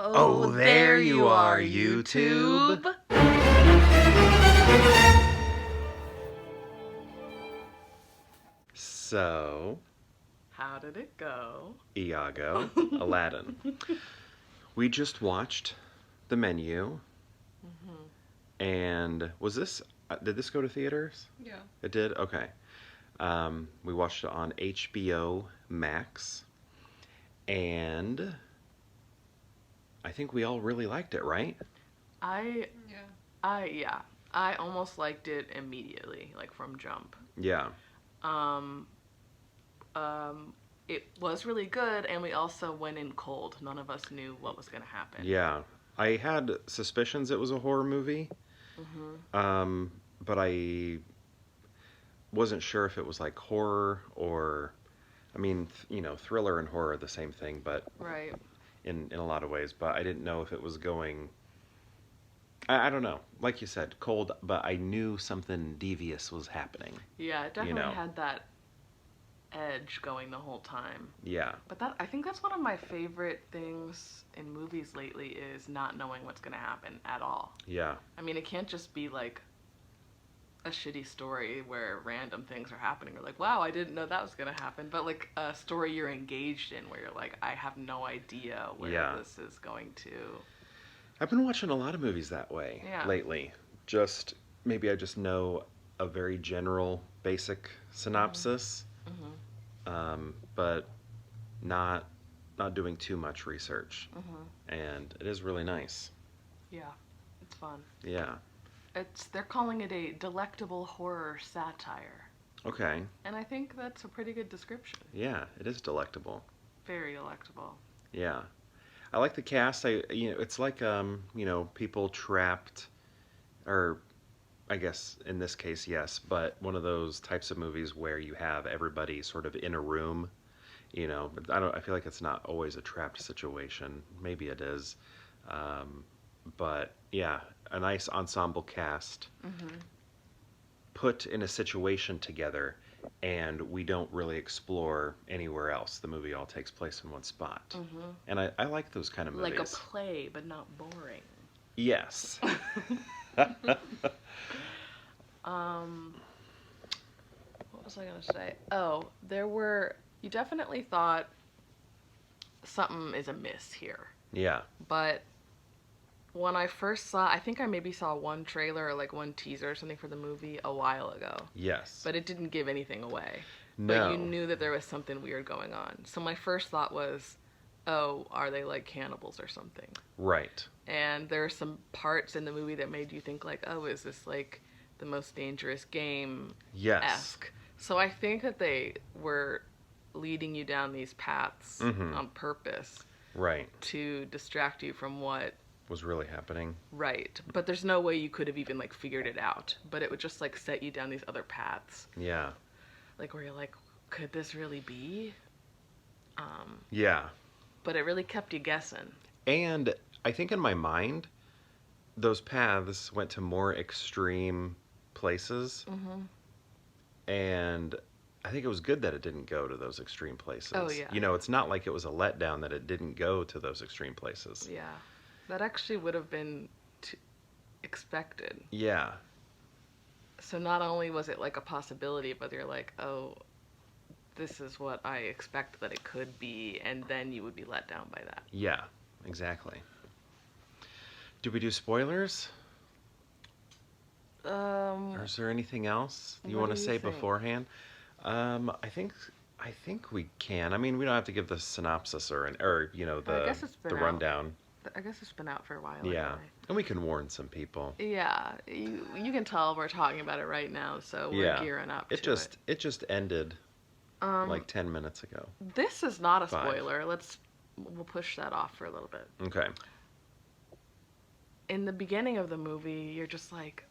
Oh, there you are, YouTube. So, How did it go? Iago, Aladdin. We just watched the menu, and did this go to theaters? Yeah. It did? Okay. We watched it on HBO Max, and I think we all really liked it, right? I almost liked it immediately, like from jump. Yeah. Um, it was really good, and we also went in cold. None of us knew what was going to happen. Yeah. I had suspicions it was a horror movie, but I wasn't sure if it was like horror or, I mean, thriller and horror are the same thing, but Right. in a lot of ways. But I didn't know if it was going. I don't know. Like you said, cold, but I knew something devious was happening. Yeah, it definitely had that edge going the whole time. Yeah. But I think that's one of my favorite things in movies lately is not knowing what's going to happen at all. Yeah. I mean, it can't just be like a shitty story where random things are happening. You're like, wow, I didn't know that was going to happen. But like a story you're engaged in where you're like, I have no idea where this is going to. I've been watching a lot of movies that way lately. Maybe I just know a very general, basic synopsis, but not doing too much research. And it is really nice. Yeah, it's fun. Yeah. They're calling it a delectable horror satire. Okay. And I think that's a pretty good description. Yeah, it is delectable. Very delectable. Yeah. I like the cast. It's like people trapped, or I guess in this case, yes, but one of those types of movies where you have everybody sort of in a room. But I feel like it's not always a trapped situation. Maybe it is. But yeah, a nice ensemble cast put in a situation together, and we don't really explore anywhere else. The movie all takes place in one spot. And I like those kind of movies. Like a play, but not boring. Yes. What was I going to say? Oh, you definitely thought something is amiss here. Yeah. But when I first I think I maybe saw one trailer or like one teaser or something for the movie a while ago. Yes. But it didn't give anything away. No. But you knew that there was something weird going on. So my first thought was, oh, are they like cannibals or something? Right. And there are some parts in the movie that made you think like, oh, is this like the most dangerous game-esque? Yes. So I think that they were leading you down these paths on purpose. Right. To distract you from what was really happening. Right. But there's no way you could have even like figured it out. But it would just like set you down these other paths. Yeah. Like where you're like, could this really be? Yeah. But it really kept you guessing. And I think in my mind, those paths went to more extreme places. And I think it was good that it didn't go to those extreme places. Oh, yeah. It's not like it was a letdown that it didn't go to those extreme places. Yeah. That actually would have been expected. Yeah. So not only was it like a possibility, but you're like, oh, this is what I expect that it could be, and then you would be let down by that. Yeah, exactly. Did we do spoilers? Or is there anything else you want to say beforehand? I think we can. I mean, we don't have to give the synopsis or the rundown. I guess it's been out for a while. Yeah, anyway. And we can warn some people. Yeah, you can tell we're talking about it right now, so we're gearing up. It just ended like 10 minutes ago. This is not a spoiler. We'll push that off for a little bit. Okay. In the beginning of the movie, you're just like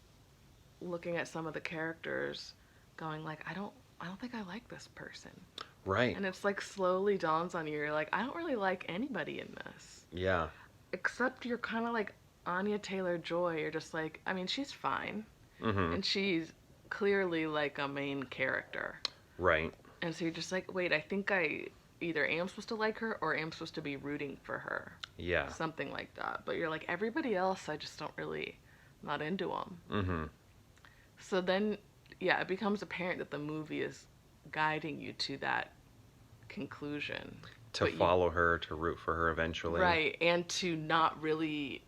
looking at some of the characters, going like, I don't think I like this person. Right. And it's like slowly dawns on you. You're like, I don't really like anybody in this. Yeah. Except you're kind of like Anya Taylor-Joy. You're just like, I mean, she's fine. And she's clearly like a main character. Right. And so you're just like, wait, I think I either am supposed to like her or am supposed to be rooting for her. Yeah. something like that. But you're like, everybody else, I just don't really, not into them. Mm-hmm. So then, yeah, it becomes apparent that the movie is guiding you to that conclusion. To But you, follow her, to root for her eventually. right, and to not really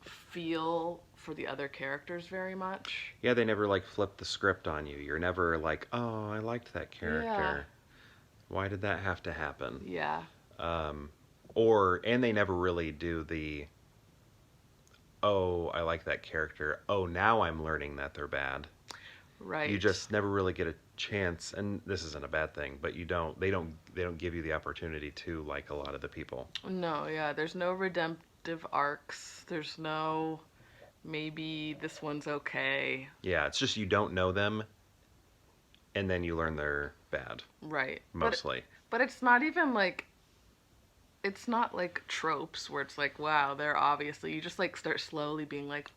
feel for the other characters very much. Yeah, they never like flip the script on you. You're never like, oh, I liked that Yeah, character. Why did that have to happen? yeah, Um, and they never really do the, oh, I like that character. Oh, now I'm learning that they're bad. You right. just never really get a chance, and this isn't a bad thing, but they don't give you the opportunity to like a lot of the people. No, yeah, there's no redemptive arcs. There's no maybe this one's okay. Yeah, it's just you don't know them, and then you learn they're bad, Right. mostly. But it's not even like it's not like tropes where it's like, wow, they're obviously you just like start slowly being like,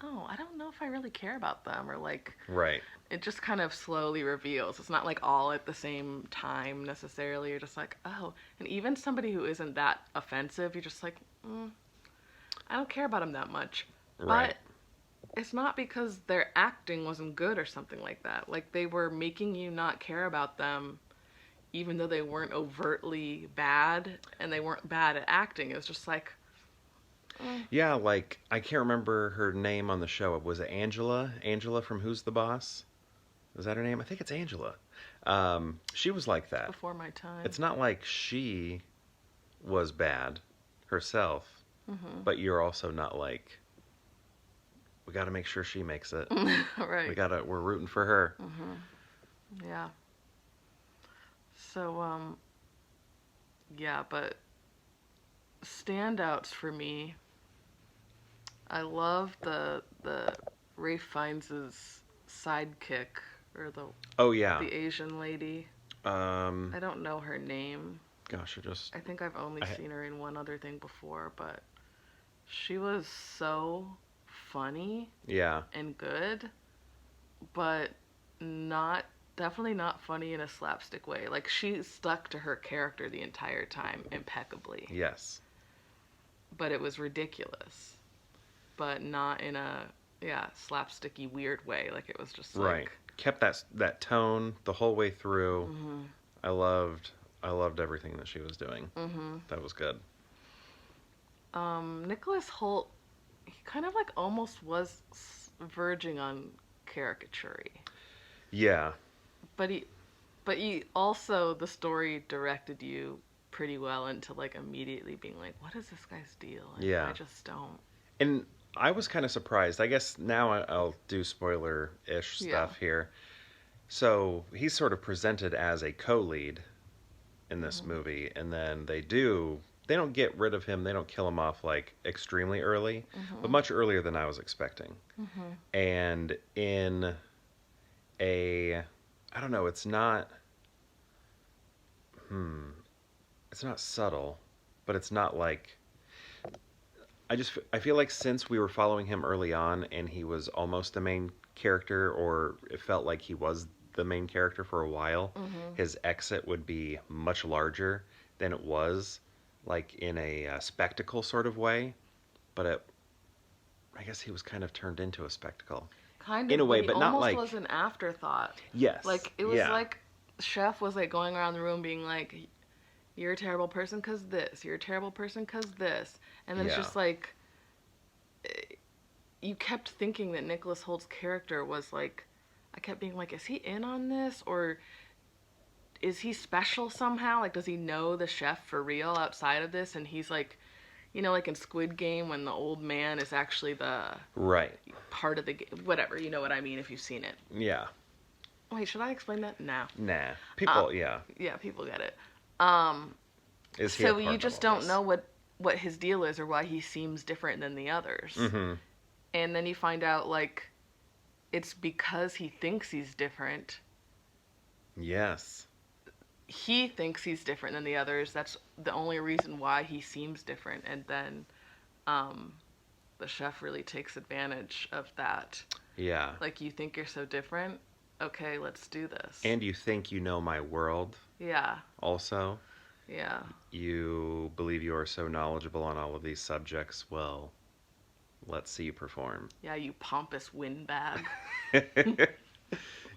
oh, I don't know if I really care about them or like Right. it just kind of slowly reveals. It's not like all at the same time necessarily. You're just like, oh, and even somebody who isn't that offensive, you're just like, I don't care about them that much. Right. But it's not because their acting wasn't good or something like that. Like they were making you not care about them even though they weren't overtly bad and they weren't bad at acting. It was just like, Yeah, like I can't remember her name on the show. Was it Angela? Angela from Who's the Boss? Is that her name? I think it's Angela. She was like that. before my time. It's not like she was bad herself, but you're also not like, we got to make sure she makes it. Right. We're rooting for her. Yeah. So, yeah, but standouts for me, I love the Ray Fiennes' sidekick or Oh yeah. the Asian lady. Um, I don't know her name. gosh, I think I've only I- seen her in one other thing before, but she was so funny yeah, and good, but not definitely not funny in a slapstick way. Like she stuck to her character the entire time impeccably, yes, but it was ridiculous, but not in a slapsticky weird way. Like it was just right. like Kept that tone the whole way through. mm-hmm, I loved everything that she was doing. mm-hmm. That was good. Nicholas Hoult, he kind of like almost was verging on caricature, Yeah, but he also the story directed you pretty well into like immediately being like, what is this guy's deal? And Yeah. I just don't. and I was kind of surprised. I guess now I'll do spoiler-ish Yeah. stuff here. So he's sort of presented as a co-lead in this movie, and then they don't get rid of him. They don't kill him off like extremely early, but much earlier than I was expecting. And in I don't know, it's not subtle, but it's not like, I feel like since we were following him early on and he was almost the main character, or it felt like he was the main character for a while, his exit would be much larger than it was, like in a spectacle sort of way. But I guess he was kind of turned into a spectacle. Kind of In a way, he but not almost like- was an afterthought. Yes. Like it was yeah. like Chef was like going around the room being like, you're a terrible person because this, you're a terrible person because this, and then it's Yeah. just like you kept thinking that Nicholas Holt's character was like, I kept being like, is he in on this or is he special somehow? Like, does he know the chef for real outside of this? And he's like, you know, like in Squid Game when the old man is actually the Right. part of the game. Whatever, you know what I mean if you've seen it. Yeah. Wait, should I explain that? No. Nah. People, yeah. Yeah, people get it. Is he a So part you of just all don't this? know what his deal is or why he seems different than the others. Mm-hmm. And then you find out like it's because he thinks he's different. Yes. He thinks he's different than the others. That's the only reason why he seems different. And then the chef really takes advantage of that. Yeah. Like, you think you're so different? Okay, let's do this. And you think you know my world yeah, also. Yeah. You believe you are so knowledgeable on all of these subjects. Well, let's see you perform. Yeah, you pompous windbag.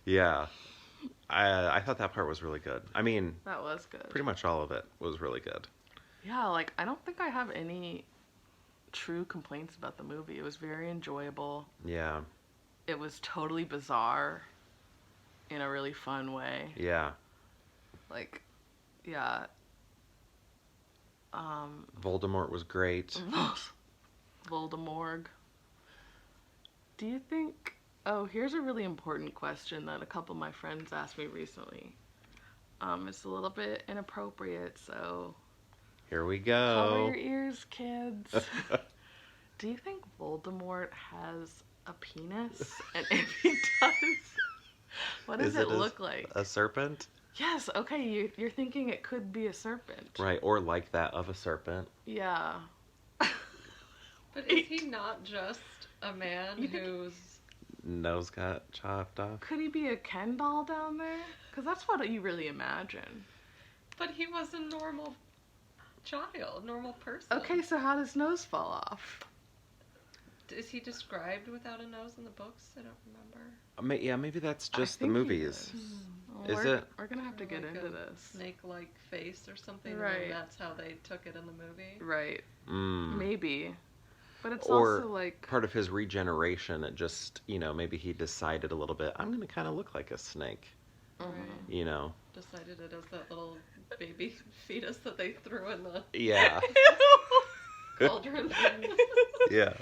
Yeah. I thought that part was really good. I mean, That was good. pretty much all of it was really good. Yeah, like, I don't think I have any true complaints about the movie. It was very enjoyable. Yeah. It was totally bizarre in a really fun way. Yeah. Like, yeah. Voldemort was great. Voldemort. Do you think... Oh, here's a really important question that a couple of my friends asked me recently. It's a little bit inappropriate, so... Here we Cover go. your ears, kids. Do you think Voldemort has a penis? And if he does, what does it look like? A serpent? Yes, okay, you're thinking it could be a serpent. Right, or like that of a serpent. Yeah. But is he not just a man whose... Nose got chopped off? Could he be a Ken doll down there? Because that's what you really imagine. But he was a normal child, normal person. Okay, so how does nose fall off? Is he described without a nose in the books? I don't remember. Yeah, maybe that's just the think he movies. Well, Is it? We're gonna have to Or get like into a this. Snake-like face or something. Right. And that's how they took it in the movie. Right. Mm. Maybe. But it's Or also like... part of his regeneration, it just, maybe he decided a little bit, I'm going to kind of look like a snake, Right. Decided it as that little baby fetus that they threw in the Yeah. cauldron. Yeah.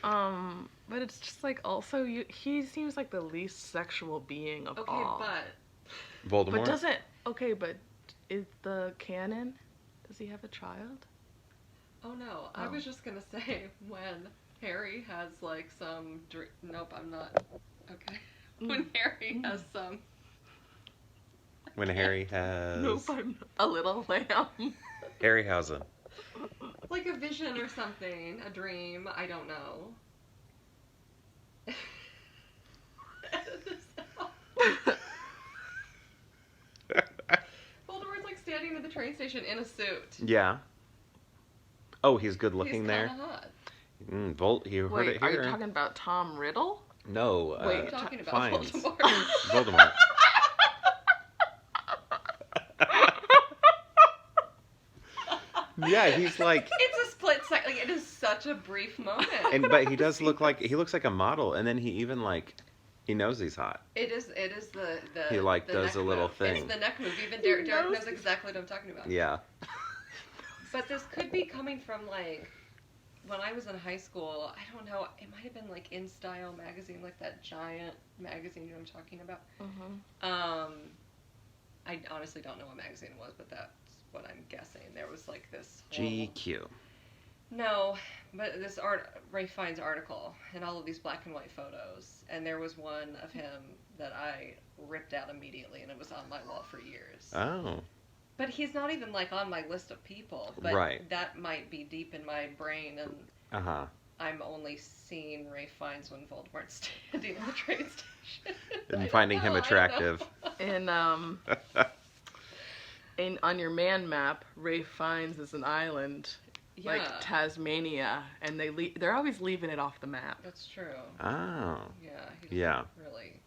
But it's just like also he seems like the least sexual being of all. but Voldemort? But doesn't but is the canon? Does he have a child? oh no, I was just gonna say when Harry has like some nope, I'm not okay. When Harry has some When Harry has... Nope, I'm not. A little lamb. Harryhausen. like a vision or something, a dream, I don't know. Edit this out. Voldemort's like standing at the train station in a suit. Yeah. Oh, he's good looking He's there? kinda hot. You heard Wait, it are here. you talking about Tom Riddle? No. Wait, I'm talking about Fiennes. Voldemort. Voldemort. Yeah, he's like... It's a split second. Like, it is such a brief moment. But he does look like... He looks like a model, and then he even, like... He knows he's hot. It is the He, like, the does neck a little move. thing. It's the neck move. Even He Derek knows knows exactly what I'm talking about. Yeah. But this could be coming from, like, when I was in high school, I don't know, it might have been, like, In Style magazine, like that giant magazine you know what I'm talking about. Mm-hmm. I honestly don't know what magazine it was, but that's what I'm guessing. There was, like, this whole... GQ. No, but this Ray Fiennes article, and all of these black and white photos, and there was one of him that I ripped out immediately, and it was on my wall for years. Oh. But he's not even, like, on my list of people, but Right. that might be deep in my brain, and Uh-huh. I'm only seeing Ray Fiennes when Voldemort's standing on the train station. And finding him attractive. And on your man map, Ray Fiennes is an island, Yeah, like Tasmania, and they're always leaving it off the map. that's true. Oh. Yeah, he doesn't Yeah. really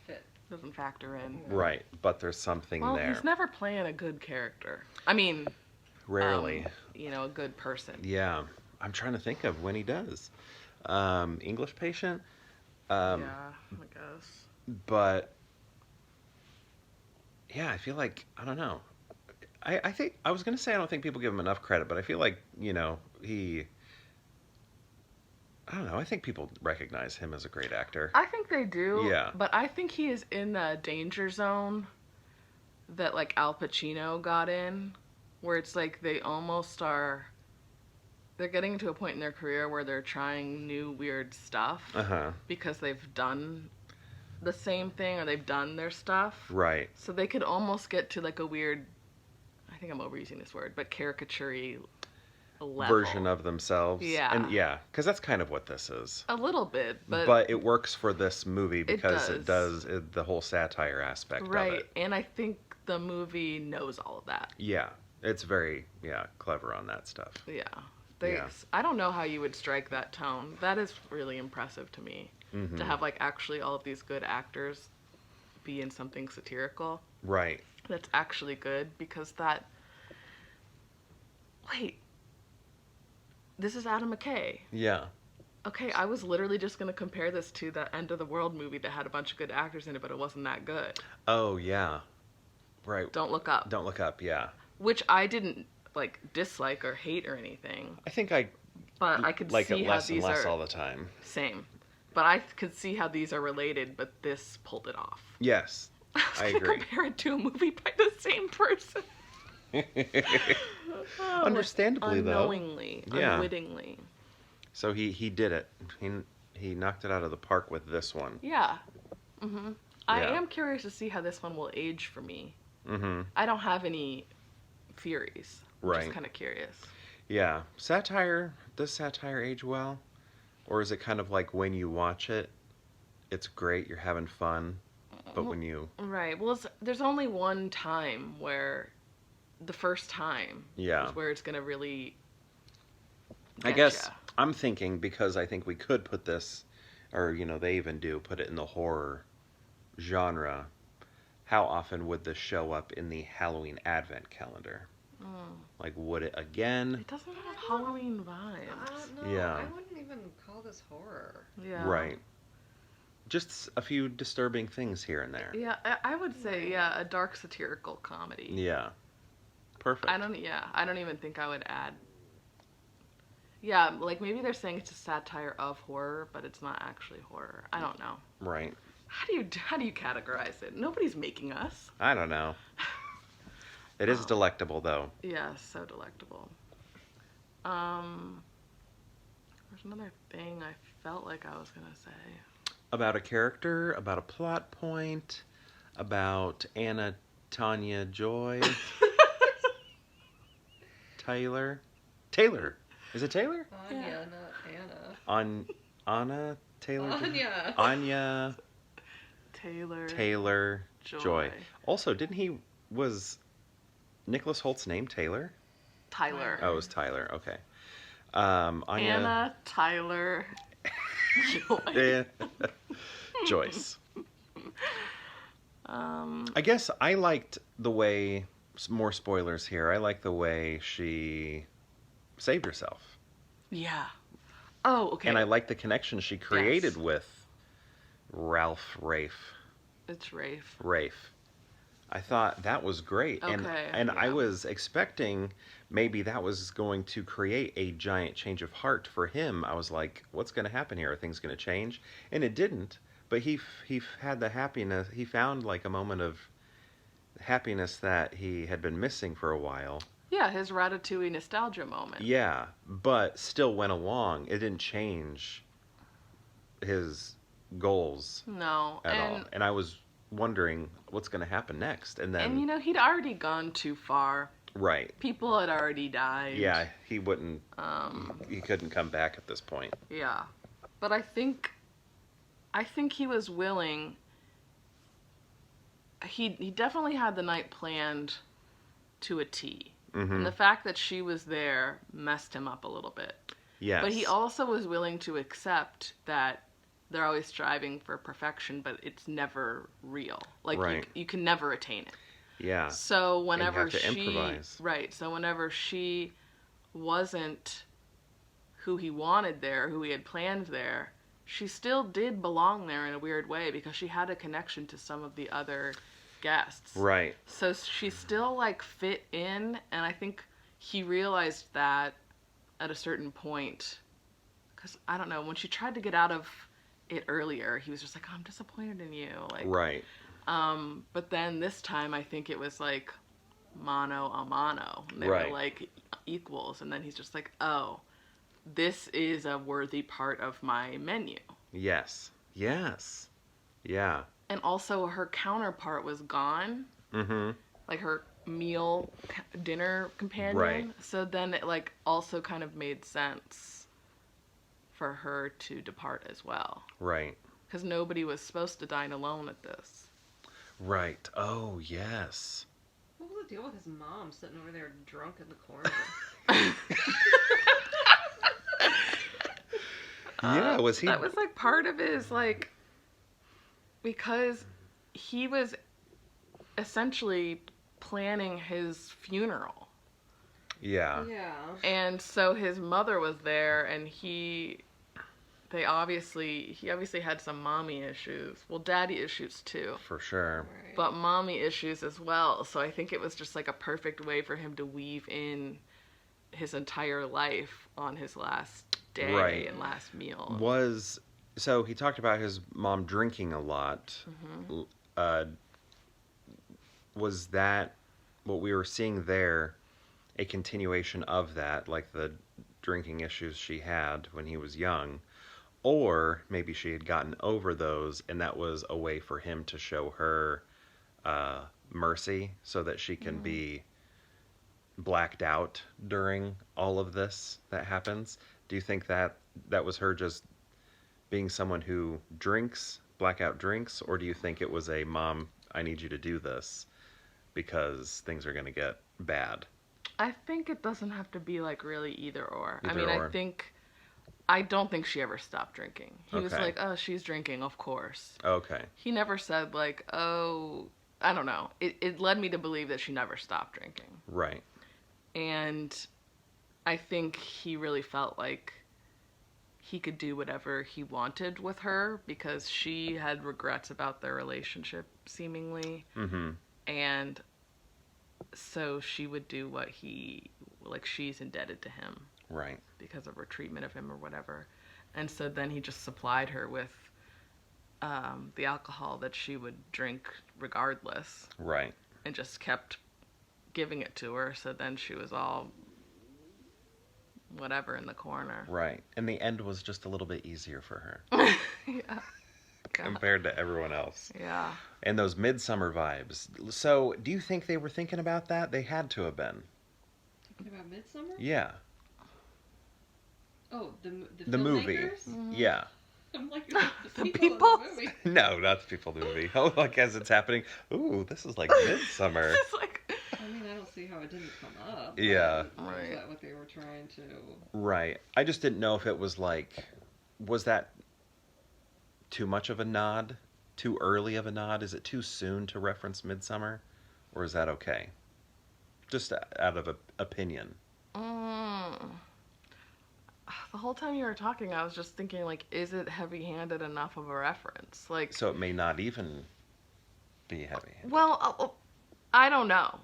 fit. Doesn't factor in. Right, but there's something Well, there. he's never playing a good character. I mean, Rarely. a good person. Yeah. I'm trying to think of when he does. English Patient? Yeah, I guess. But yeah, I feel like, I don't know. I think, I was going to say I don't think people give him enough credit, but I feel like, I don't know, I think people recognize him as a great actor. I think they do. Yeah. But I think he is in the danger zone that, like, Al Pacino got in, where it's like they almost are... They're getting to a point in their career where they're trying new weird stuff Uh-huh. because they've done the same thing or they've done their stuff. Right. So they could almost get to like a weird, I think I'm overusing this word, but caricature-y level. Version of themselves. Yeah. And yeah, because that's kind of what this is. A little bit, but... But it works for this movie because it does. does the whole satire aspect of Right, it. and I think the movie knows all of that. Yeah. It's very, clever on that stuff. Yeah. Yeah. I don't know how you would strike that tone. That is really impressive to me. Mm-hmm. To have, like, actually all of these good actors be in something satirical. Right. That's actually good, because that... Wait. This is Adam McKay. Yeah. Okay, I was literally just going to compare this to the End of the World movie that had a bunch of good actors in it, but it wasn't that good. Oh, yeah. Right. Don't Look Up. Don't Look Up, yeah. Which I didn't, like, dislike or hate or anything. I think I But I could like see it how less and these less are... all the time. Same. But I could see how these are related, but this pulled it off. Yes, I agree. Compare it to a movie by the same person. Understandably, unknowingly, though. Yeah. unwittingly. So he did it. He knocked it out of the park with this one. Yeah. Mm-hmm. I Yeah. am curious to see how this one will age for me. Mm-hmm. I don't have any theories. I'm Right. just kind of curious. Yeah. Does satire age well? Or is it kind of like when you watch it, it's great, you're having fun, but when you... Right. Well, there's only one time where... The first time Yeah. is where it's going to really I get guess ya. I'm thinking, because I think we could put this, or, they even do, put it in the horror genre. How often would this show up in the Halloween Advent calendar? Like, would it again? It doesn't have Halloween vibes. No, Yeah. I wouldn't even call this horror. Yeah. Right. Just a few disturbing things here and there. Yeah, I would say, a dark satirical comedy. Yeah. Perfect. I don't even think I would add. Yeah, like maybe they're saying it's a satire of horror, but it's not actually horror. I don't know. Right. How do you categorize it? Nobody's making us. I don't know. It is delectable, though. Yeah, so delectable. There's another thing I felt like I was gonna say. About a character, about a plot point, about Anna, Tanya, Joy, Taylor. Is it Taylor? Anya, Yeah. not Anna. Anna, Taylor? Anya. Anya, Taylor. Joy. Also, was Nicholas Holt's name Taylor? Tyler. Oh, it was Tyler. Okay. Anya. Anna, Tyler, Joy. Eh, Joyce. I guess I liked the way, more spoilers here, I like the way she saved herself. Yeah. Oh, okay. And I like the connection she created Yes. with Rafe. It's Rafe. Rafe. I thought that was great. Okay, And I yeah. was expecting maybe that was going to create a giant change of heart for him. I was like, what's going to happen here? Are things going to change? And it didn't. But he had the happiness. He found like a moment of happiness that he had been missing for a while. Yeah, his Ratatouille nostalgia moment. Yeah, but still went along. It didn't change his goals No. at all. And I was wondering what's going to happen next. And then... And he'd already gone too far. Right. People had already died. Yeah, he wouldn't... he couldn't come back at this point. Yeah. But I think he was willing. He definitely had the night planned to a T. Mm-hmm. And the fact that she was there messed him up a little bit. Yes. But he also was willing to accept that they're always striving for perfection, but it's never real. Like, Right. you can never attain it. Yeah. So whenever have to improvise. Right, so whenever she wasn't who he wanted there, who he had planned there, she still did belong there in a weird way because she had a connection to some of the other guests. Right. So she still, like, fit in, and I think he realized that at a certain point. Because, I don't know, when she tried to get out of it earlier, he was just like, oh, I'm disappointed in you. Like, Right. But then this time, I think it was, like, mano a mano. They Right. were, like, equals. And then he's just like, oh, this is a worthy part of my menu. Yes. Yes. Yeah. And also, her counterpart was gone. Mm-hmm. Like, her dinner companion. Right. So then it, like, also kind of made sense for her to depart as well. Right. Because nobody was supposed to dine alone at this. Right. Oh, yes. deal with his mom sitting over there drunk in the corner? Yeah, was he? That was like part of his like, because he was essentially planning his funeral. Yeah. Yeah. And so his mother was there, and he obviously had some mommy issues. Well, daddy issues too. For sure. Right. But mommy issues as well. So I think it was just like a perfect way for him to weave in his entire life on his last day Right. and last meal. So he talked about his mom drinking a lot. Mm-hmm. Was that what we were seeing there? A continuation of that, like the drinking issues she had when he was young, or maybe she had gotten over those, and that was a way for him to show her mercy, so that she can be blacked out during all of this that happens. Do you think that was her just being someone who drinks, blackout drinks, or do you think it was a mom, I need you to do this because things are going to get bad? I think it doesn't have to be like really either or. Either I mean, or. I don't think she ever stopped drinking. He was Okay. like, oh, she's drinking, of course. Okay. He never said like, oh, I don't know. It led me to believe that she never stopped drinking. Right. And I think he really felt like he could do whatever he wanted with her because she had regrets about their relationship, seemingly. Mm-hmm. And so she would do what she's indebted to him. Right. Because of her treatment of him or whatever. And so then he just supplied her with the alcohol that she would drink regardless. Right. And just kept giving it to her. So then she was all whatever in the corner. Right. And the end was just a little bit easier for her. Yeah. Compared to everyone else. Yeah. And those midsummer vibes. So, do you think they were thinking about that? They had to have been. Thinking about Midsummer? Yeah. Oh, The movie. filmmakers? Mm-hmm. Yeah. I'm like, The the people? in the movie. No, not the people in the movie. Oh, like as it's happening. Ooh, this is like midsummer. It's like, I mean, I don't see how it didn't come up. Yeah. Right. Is that what they were trying to... Right. I just didn't know if it was like, was that too much of a nod? Too early of a nod? Is it too soon to reference midsummer? Or is that okay? Just out of opinion. the whole time you were talking, I was just thinking, like, is it heavy-handed enough of a reference? Like, So it may not even be heavy. well, I don't know.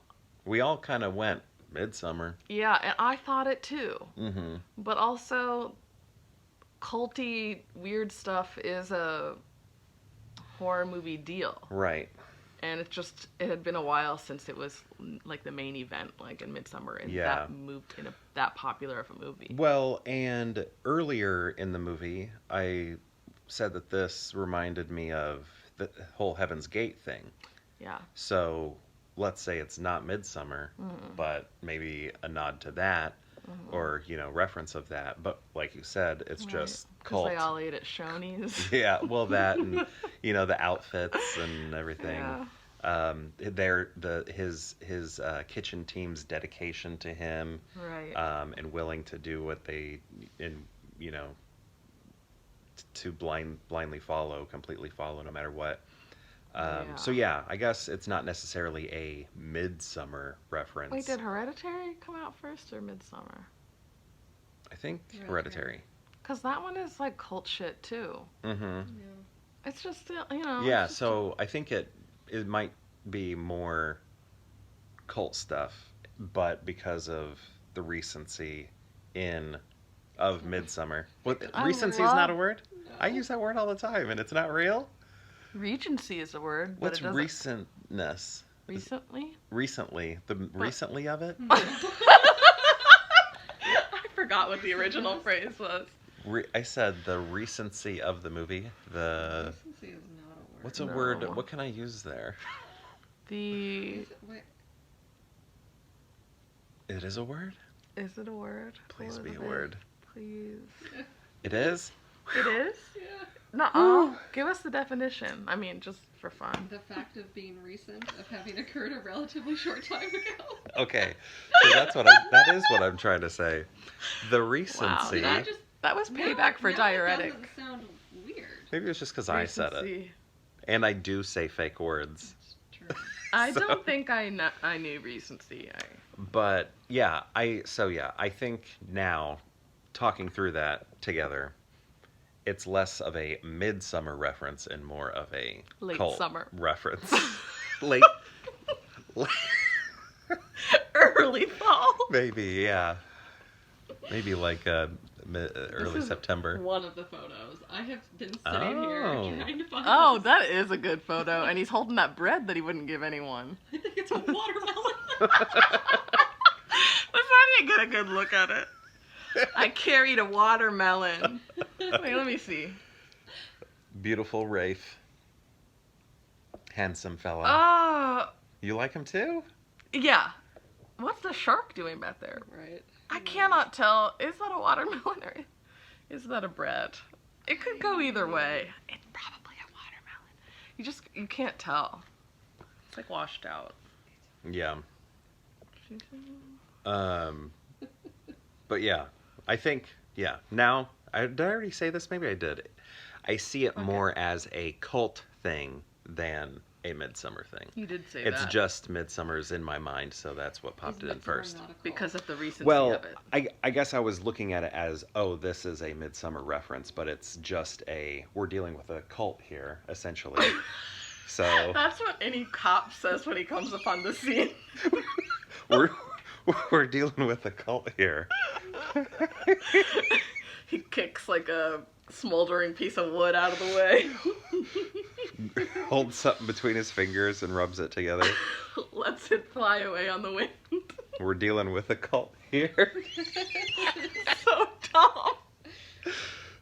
We all kind of went midsummer. Yeah, and I thought it too. Mm-hmm. But also, culty, weird stuff is a horror movie deal. Right. And it had been a while since it was like the main event, like in Midsummer, and Yeah. that popular of a movie. Well, and earlier in the movie, I said that this reminded me of the whole Heaven's Gate thing. Yeah. So let's say it's not Midsummer, but maybe a nod to that, or reference of that. But like you said, it's just because cult. they all ate at Shoney's. Yeah, well, that and the outfits and everything. Yeah. His kitchen team's dedication to him, Right. and willing to do what they to blindly follow, completely follow, no matter what. So yeah, I guess it's not necessarily a Midsummer reference. Wait, did Hereditary come out first or Midsummer? I think Hereditary. Hereditary. Because that one is like cult shit too. Mm-hmm. Yeah. It's just Yeah, it's just- so I think it might be more cult stuff, but because of the recency of Midsummer. What, I recency is not a love- word? No. I use that word all the time, and it's not real. Regency is a word, but What's it doesn't. recentness? Recently? Recently, the recently of it. I forgot what the original phrase was. I said the recency of the movie. The Recency is not a word. what's a No. word? What can I use there? The Wait, It is a word. is it a word? Please be a Elizabeth, word. Please. It is. It is? yeah. Nuh-uh. Give us the definition. I mean, just for fun. The fact of being recent, of having occurred a relatively short time ago. Okay, so that is what I'm trying to say. The recency. Wow, that was payback for diuretic. It doesn't sound weird. Maybe it's just because I said it. Recency. And I do say fake words. That's true. I don't think I knew recency. But yeah, I think now, talking through that together, it's less of a midsummer reference and more of a Late cult summer reference. late, Early fall. maybe, yeah. Maybe like early September. One of the photos. I have been sitting here trying to find. Oh, that is a good photo. And he's holding that bread that he wouldn't give anyone. I think it's a watermelon. Let's not even get a good look at it. I carried a watermelon. Wait, let me see. Beautiful Rafe. Handsome fella. Oh, You like him too? yeah. What's the shark doing back there? Right. I cannot tell. Is that a watermelon or is that a bread? It could go either way. It's probably a watermelon. You can't tell. It's like washed out. Yeah. But yeah, I think, now, did I already say this? Maybe I did. I see it more as a cult thing than a midsummer thing. You did say It's that. just Midsummer's in my mind, so that's what popped it in first. Because of the recency Well, of it. I guess I was looking at it as, this is a Midsummer reference, but it's just we're dealing with a cult here, essentially. So That's what any cop says when he comes upon the scene. we're dealing with a cult here. He kicks like a smoldering piece of wood out of the way. Holds something between his fingers and rubs it together. Lets it fly away on the wind. We're dealing with a cult here. So dumb.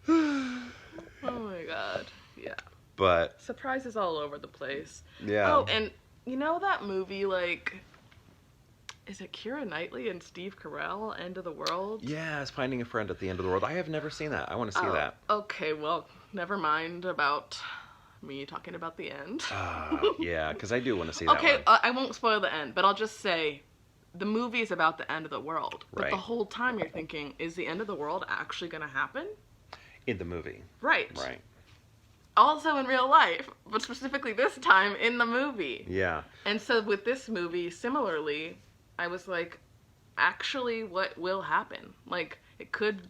Oh my god. Yeah. But Surprises all over the place. yeah. Oh, and you know that movie, like, is it Keira Knightley and Steve Carell, End of the World? Yeah, it's Finding a Friend at the End of the World. I have never seen that. I want to see that. Okay, well, never mind about me talking about the end. Yeah, because I do want to see that Okay, one. I won't spoil the end, but I'll just say the movie is about the end of the world. But Right. the whole time you're thinking, is the end of the world actually going to happen? In the movie. Right. Right. Also in real life, but specifically this time in the movie. Yeah. And so with this movie, similarly, I was like, actually, what will happen? Like, it could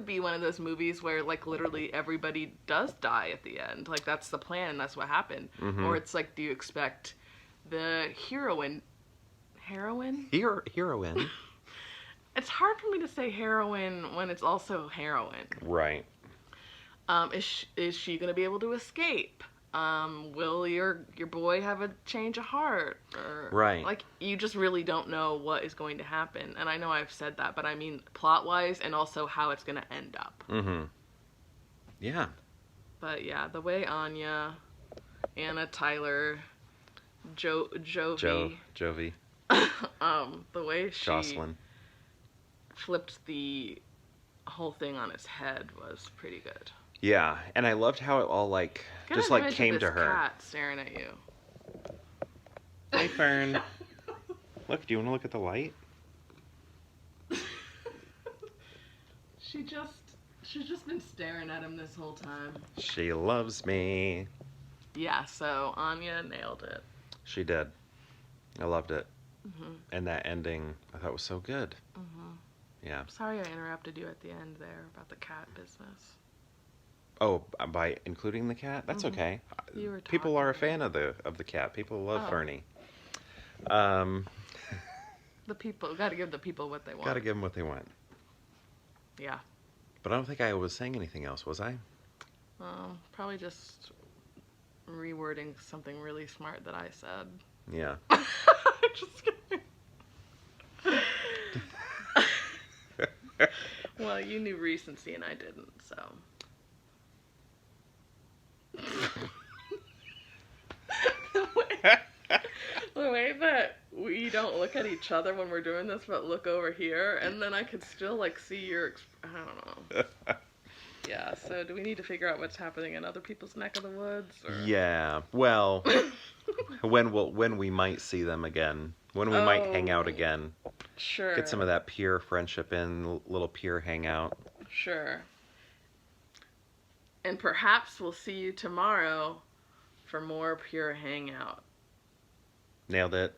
be one of those movies where, like, literally everybody does die at the end. Like, that's the plan and that's what happened. Mhm. Or it's like, do you expect the heroine? Heroine. It's hard for me to say heroine when it's also heroin. Right. Is she going to be able to escape? Will your boy have a change of heart? Or, Right. Like, you just really don't know what is going to happen. And I know I've said that, but I mean plot-wise and also how it's going to end up. Mm-hmm. Yeah. But yeah, the way Anya, Anna Tyler, Jovi, the way she Jocelyn. flipped the whole thing on its head was pretty good. Yeah, and I loved how it all like Get just an like image of came this to her. cat staring at you. Hey Fern. Look, do you want to look at the light? She's just been staring at him this whole time. She loves me. Yeah, so Anya nailed it. She did. I loved it. Mhm. And that ending I thought was so good. Mhm. Yeah. Sorry I interrupted you at the end there about the cat business. Oh, by including the cat? That's Mhm. okay. You were People are a talking. fan of the cat. People love Oh. Fernie. The people, gotta give the people what they want. Gotta give them what they want. Yeah. But I don't think I was saying anything else, was I? Probably just rewording something really smart that I said. Yeah. Just kidding. Well, you knew recency and I didn't, so. The way that we don't look at each other when we're doing this, but look over here, and then I could still, like, see your, I don't know. Yeah, so do we need to figure out what's happening in other people's neck of the woods? Or... Yeah. Well, when we might see them again, when we might hang out again, Sure. get some of that peer friendship in, little peer hangout. Sure. And perhaps we'll see you tomorrow for more pure hangout. Nailed it.